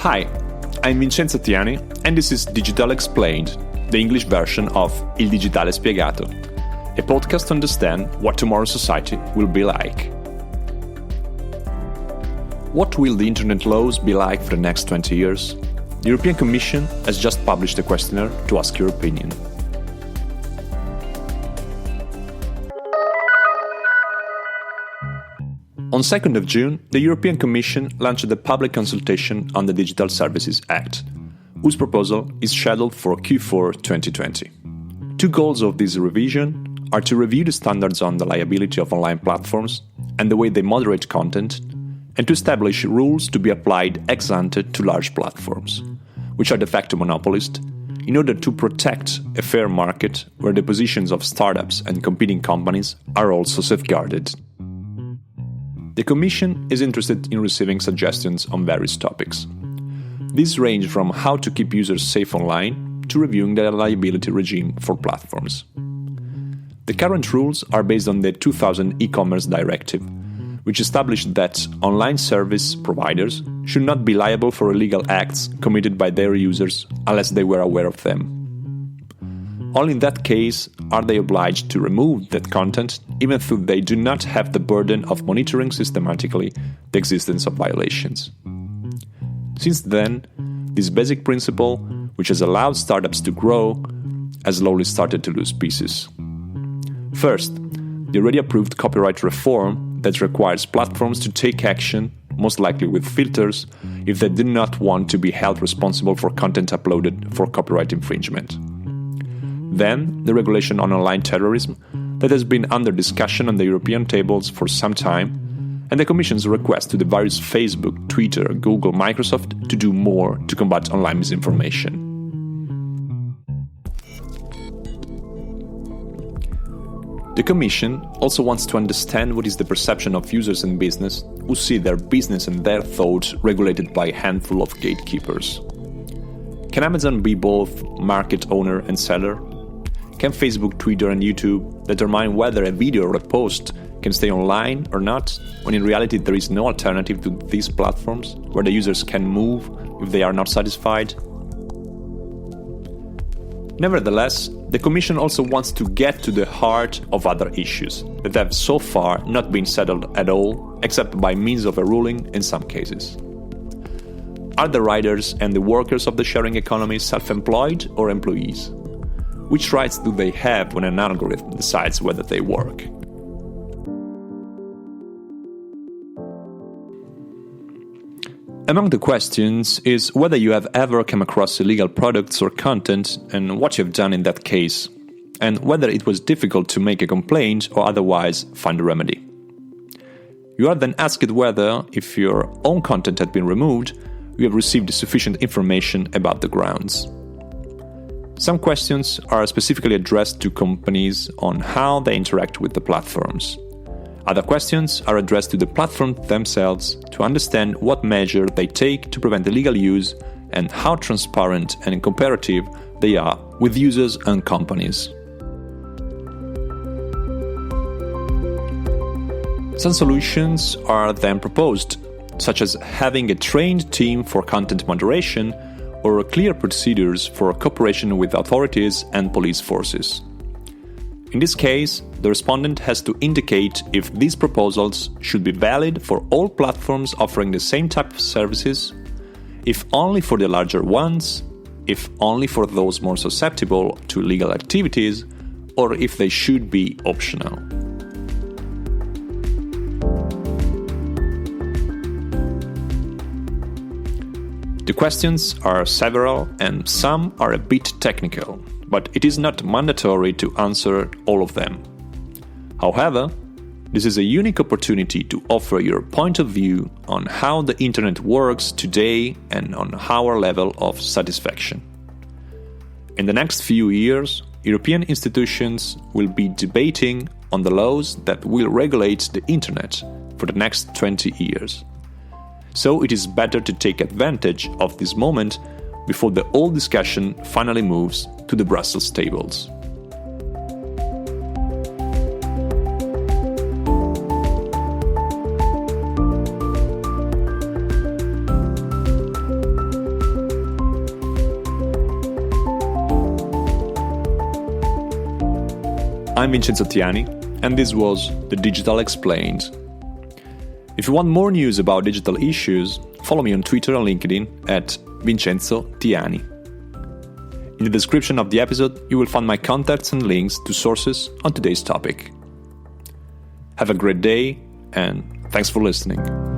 Hi, I'm Vincenzo Tiani and this is Digital Explained, the English version of Il Digitale Spiegato, a podcast to understand what tomorrow's society will be like. What will the internet laws be like for the next 20 years? The European Commission has just published a questionnaire to ask your opinion. On 2nd of June, the European Commission launched a public consultation on the Digital Services Act, whose proposal is scheduled for Q4 2020. Two goals of this revision are to review the standards on the liability of online platforms and the way they moderate content, and to establish rules to be applied ex ante to large platforms, which are de facto monopolists, in order to protect a fair market where the positions of startups and competing companies are also safeguarded. The Commission is interested in receiving suggestions on various topics. These range from how to keep users safe online to reviewing the liability regime for platforms. The current rules are based on the 2000 e-commerce directive, which established that online service providers should not be liable for illegal acts committed by their users unless they were aware of them. Only in that case are they obliged to remove that content, even though they do not have the burden of monitoring systematically the existence of violations. Since then, this basic principle, which has allowed startups to grow, has slowly started to lose pieces. First, the already approved copyright reform that requires platforms to take action, most likely with filters, if they do not want to be held responsible for content uploaded for copyright infringement. Then, the regulation on online terrorism that has been under discussion on the European tables for some time, and the Commission's request to the various Facebook, Twitter, Google, Microsoft to do more to combat online misinformation. The Commission also wants to understand what is the perception of users and business who see their business and their thoughts regulated by a handful of gatekeepers. Can Amazon be both market owner and seller? Can Facebook, Twitter and YouTube determine whether a video or a post can stay online or not, when in reality there is no alternative to these platforms where the users can move if they are not satisfied? Nevertheless, the Commission also wants to get to the heart of other issues that have so far not been settled at all, except by means of a ruling in some cases. Are the riders and the workers of the sharing economy self-employed or employees? Which rights do they have when an algorithm decides whether they work? Among the questions is whether you have ever come across illegal products or content and what you have done in that case, and whether it was difficult to make a complaint or otherwise find a remedy. You are then asked whether, if your own content had been removed, you have received sufficient information about the grounds. Some questions are specifically addressed to companies on how they interact with the platforms. Other questions are addressed to the platforms themselves to understand what measure they take to prevent illegal use and how transparent and comparative they are with users and companies. Some solutions are then proposed, such as having a trained team for content moderation or clear procedures for cooperation with authorities and police forces. In this case, the respondent has to indicate if these proposals should be valid for all platforms offering the same type of services, if only for the larger ones, if only for those more susceptible to illegal activities, or if they should be optional. The questions are several and some are a bit technical, but it is not mandatory to answer all of them. However, this is a unique opportunity to offer your point of view on how the internet works today and on our level of satisfaction. In the next few years, European institutions will be debating on the laws that will regulate the internet for the next 20 years. So it is better to take advantage of this moment before the whole discussion finally moves to the Brussels tables. I'm Vincenzo Tiani, and this was The Digital Explained. If you want more news about digital issues, follow me on Twitter and LinkedIn at Vincenzo Tiani. In the description of the episode, you will find my contacts and links to sources on today's topic. Have a great day, and thanks for listening.